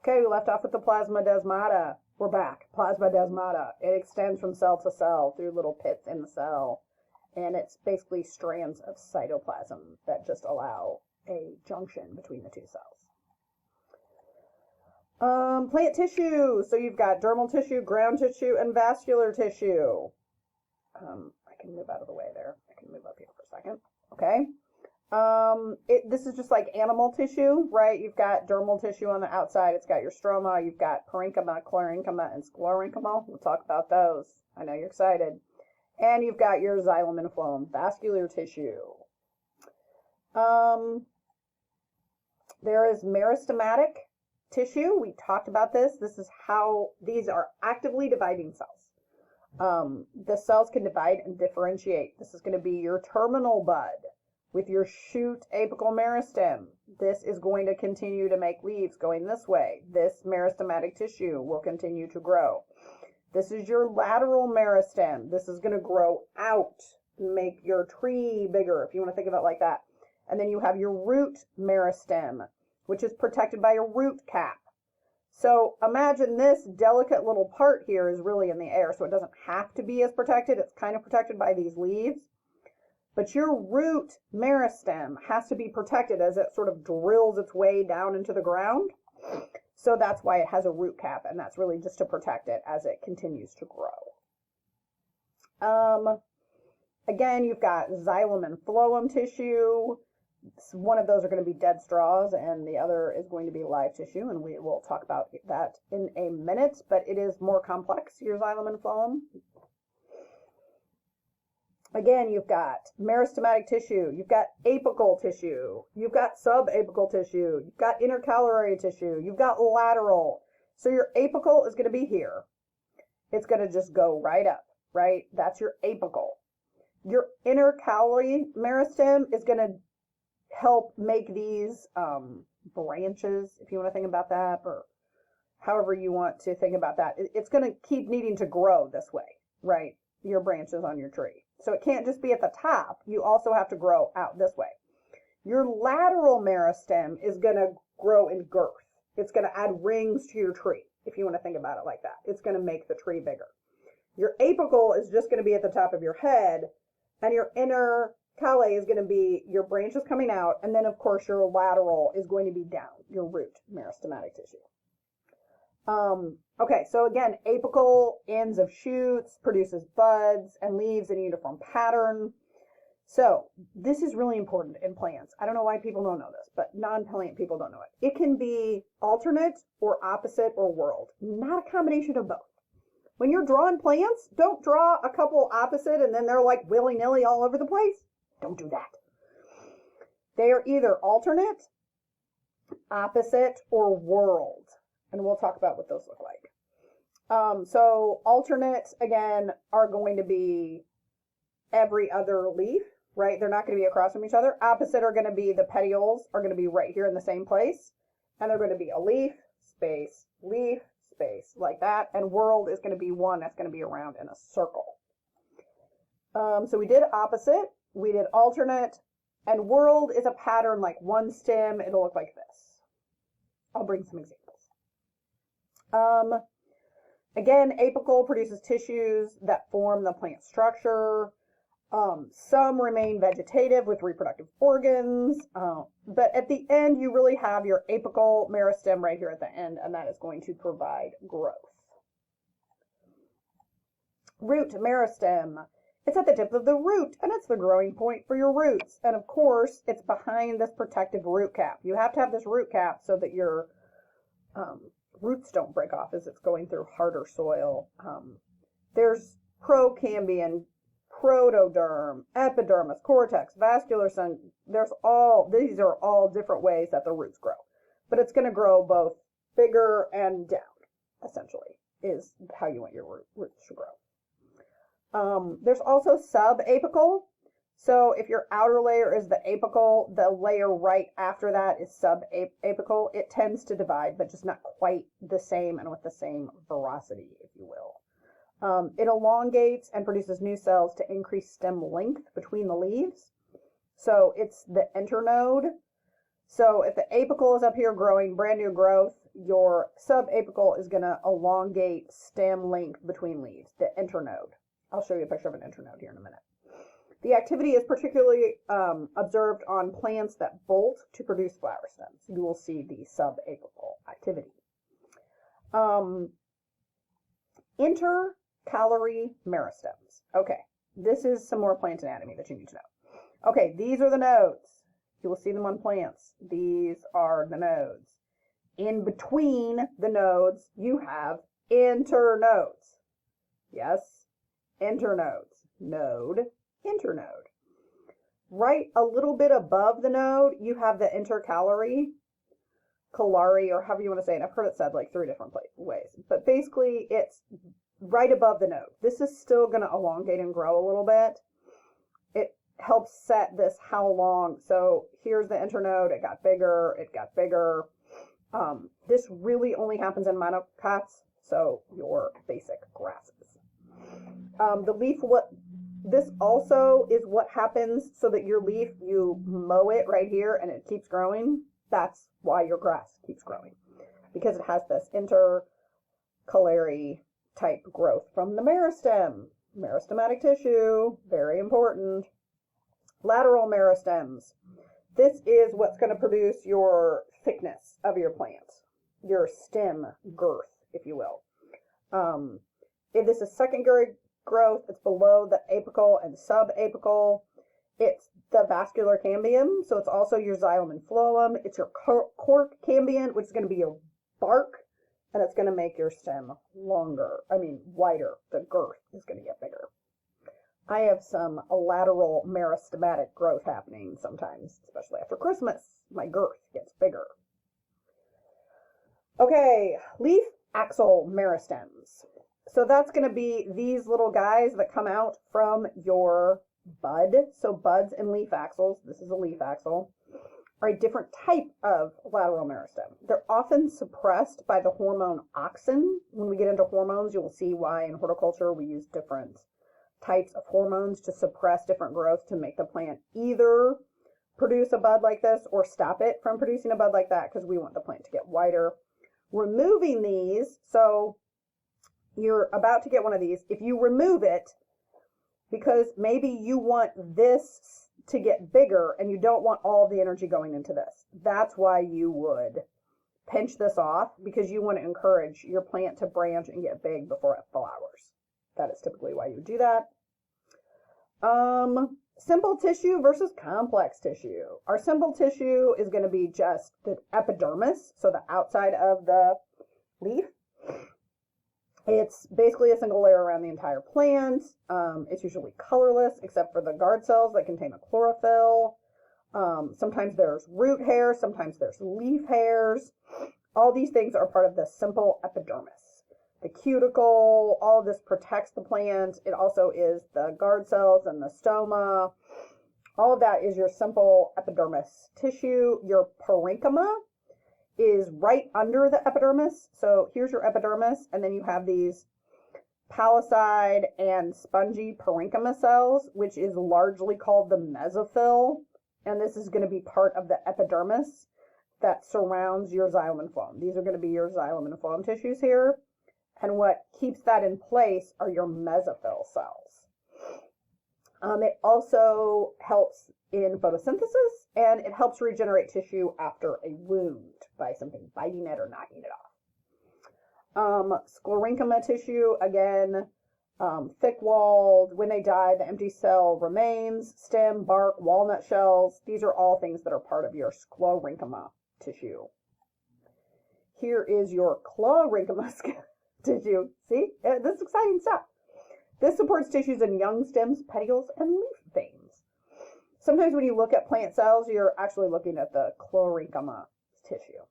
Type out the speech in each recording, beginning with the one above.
Okay, we left off with the plasmodesmata. We're back. Plasmodesmata. It extends from cell to cell through little pits in the cell. And it's basically strands of cytoplasm that just allow a junction between the two cells. Plant tissue. So you've got dermal tissue, ground tissue, and vascular tissue. I can move out of the way there. I can move up here for a second. Okay. This is just like animal tissue, right? You've got dermal tissue on the outside. It's got your stroma. You've got parenchyma, chlorenchyma, and sclerenchyma. We'll talk about those. I know you're excited. And you've got your xylem and phloem, vascular tissue. There is meristematic tissue. We talked about this. This is how these are actively dividing cells. The cells can divide and differentiate. This is going to be your terminal bud with your shoot apical meristem. This is going to continue to make leaves going this way. This meristematic tissue will continue to grow. This is your lateral meristem. This is going to grow out and make your tree bigger, if you want to think of it like that. And then you have your root meristem, which is protected by a root cap. So imagine this delicate little part here is really in the air, so it doesn't have to be as protected. It's kind of protected by these leaves. But your root meristem has to be protected as it sort of drills its way down into the ground. So that's why it has a root cap, and that's really just to protect it as it continues to grow. Again, you've got xylem and phloem tissue. One of those are going to be dead straws, and the other is going to be live tissue, and we will talk about that in a minute, but it is more complex, your xylem and phloem. Again, you've got meristematic tissue, you've got apical tissue, you've got subapical tissue, you've got intercalary tissue, you've got lateral. So your apical is going to be here. It's going to just go right up, right? That's your apical. Your intercalary meristem is going to help make these branches, if you want to think about that, or however you want to think about that. It's going to keep needing to grow this way, right? Your branches on your tree. So it can't just be at the top. You also have to grow out this way. Your lateral meristem is going to grow in girth. It's going to add rings to your tree, if you want to think about it like that. It's going to make the tree bigger. Your apical is just going to be at the top of your head, and your intercalae is going to be your branches coming out, and then of course your lateral is going to be down, your root meristematic tissue. Okay, so again, apical ends of shoots, produces buds and leaves in a uniform pattern. So this is really important in plants. I don't know why people don't know this, but non-plant people don't know it. It can be alternate or opposite or whorled, not a combination of both. When you're drawing plants, don't draw a couple opposite and then they're like willy-nilly all over the place. Don't do that. They are either alternate, opposite, or whorled. And we'll talk about what those look like. So alternates, again, are going to be every other leaf, right? They're not going to be across from each other. Opposite are going to be the petioles are going to be right here in the same place. And they're going to be a leaf, space, like that. And whorled is going to be one that's going to be around in a circle. So we did opposite, we did alternate, and whorled is a pattern like one stem. It'll look like this. I'll bring some examples. Again, apical produces tissues that form the plant structure. Some remain vegetative with reproductive organs, but at the end you really have your apical meristem right here at the end, and that is going to provide growth. Root meristem. It's at the tip of the root, and it's the growing point for your roots. And of course, it's behind this protective root cap. You have to have this root cap so that your roots don't break off as it's going through harder soil. There's procambion, protoderm, epidermis, cortex, vascular sun. These are all different ways that the roots grow. But it's going to grow both bigger and down, essentially, is how you want your roots to grow. There's also subapical. So if your outer layer is the apical, the layer right after that is subapical. It tends to divide, but just not quite the same and with the same veracity, if you will. It elongates and produces new cells to increase stem length between the leaves. So it's the internode. So if the apical is up here growing brand new growth, your subapical is going to elongate stem length between leaves, the internode. I'll show you a picture of an internode here in a minute. The activity is particularly observed on plants that bolt to produce flower stems. You will see the subapical activity. Intercalary meristems. Okay, this is some more plant anatomy that you need to know. Okay, these are the nodes. You will see them on plants. These are the nodes. In between the nodes, you have internodes. Yes, internodes. Node, internode. Right a little bit above the node, you have the intercalary, or however you want to say it. I've heard it said like 3 different ways. But basically, it's right above the node. This is still going to elongate and grow a little bit. It helps set this how long. So here's the internode. It got bigger. It got bigger. This really only happens in monocots, so your basic grasses. The leaf, this also is what happens so that your leaf, you mow it right here and it keeps growing. That's why your grass keeps growing, because it has this intercalary type growth from the meristem. Meristematic tissue, very important. Lateral meristems. This is what's going to produce your thickness of your plant, your stem girth, if you will. If this is secondary growth, it's below the apical and subapical. It's the vascular cambium, so it's also your xylem and phloem. It's your cork cambium, which is going to be your bark, and it's going to make your stem wider. The girth is going to get bigger. I have some lateral meristematic growth happening sometimes, especially after Christmas. My girth gets bigger. Okay, leaf axil meristems. So that's going to be these little guys that come out from your bud. So buds and leaf axils, this is a leaf axil, are a different type of lateral meristem. They're often suppressed by the hormone auxin. When we get into hormones, you will see why in horticulture we use different types of hormones to suppress different growth to make the plant either produce a bud like this or stop it from producing a bud like that, because we want the plant to get wider. Removing these, so you're about to get one of these. If you remove it, because maybe you want this to get bigger and you don't want all the energy going into this, that's why you would pinch this off, because you want to encourage your plant to branch and get big before it flowers. That is typically why you would do that. Simple tissue versus complex tissue. Our simple tissue is going to be just the epidermis, so the outside of the leaf. It's basically a single layer around the entire plant. It's usually colorless except for the guard cells that contain a chlorophyll. Sometimes there's root hairs, sometimes there's leaf hairs. All these things are part of the simple epidermis. The cuticle, all of this protects the plant. It also is the guard cells and the stoma. All of that is your simple epidermis tissue. Your parenchyma is right under the epidermis. So here's your epidermis, and then you have these palisade and spongy parenchyma cells, which is largely called the mesophyll. And this is going to be part of the epidermis that surrounds your xylem and phloem. These are going to be your xylem and phloem tissues here. And what keeps that in place are your mesophyll cells. It also helps in photosynthesis, and it helps regenerate tissue after a wound by something biting it or knocking it off. Sclerenchyma tissue, again, thick-walled. When they die, the empty cell remains. Stem, bark, walnut shells. These are all things that are part of your sclerenchyma tissue. Here is your chlorenchyma tissue. See? This is exciting stuff. This supports tissues in young stems, petioles, and leaf veins. Sometimes when you look at plant cells, you're actually looking at the chlorenchyma tissue.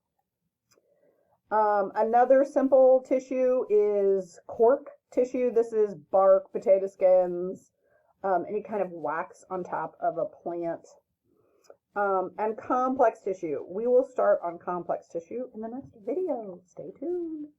Another simple tissue is cork tissue. This is bark, potato skins, any kind of wax on top of a plant. And complex tissue. We will start on complex tissue in the next video. Stay tuned.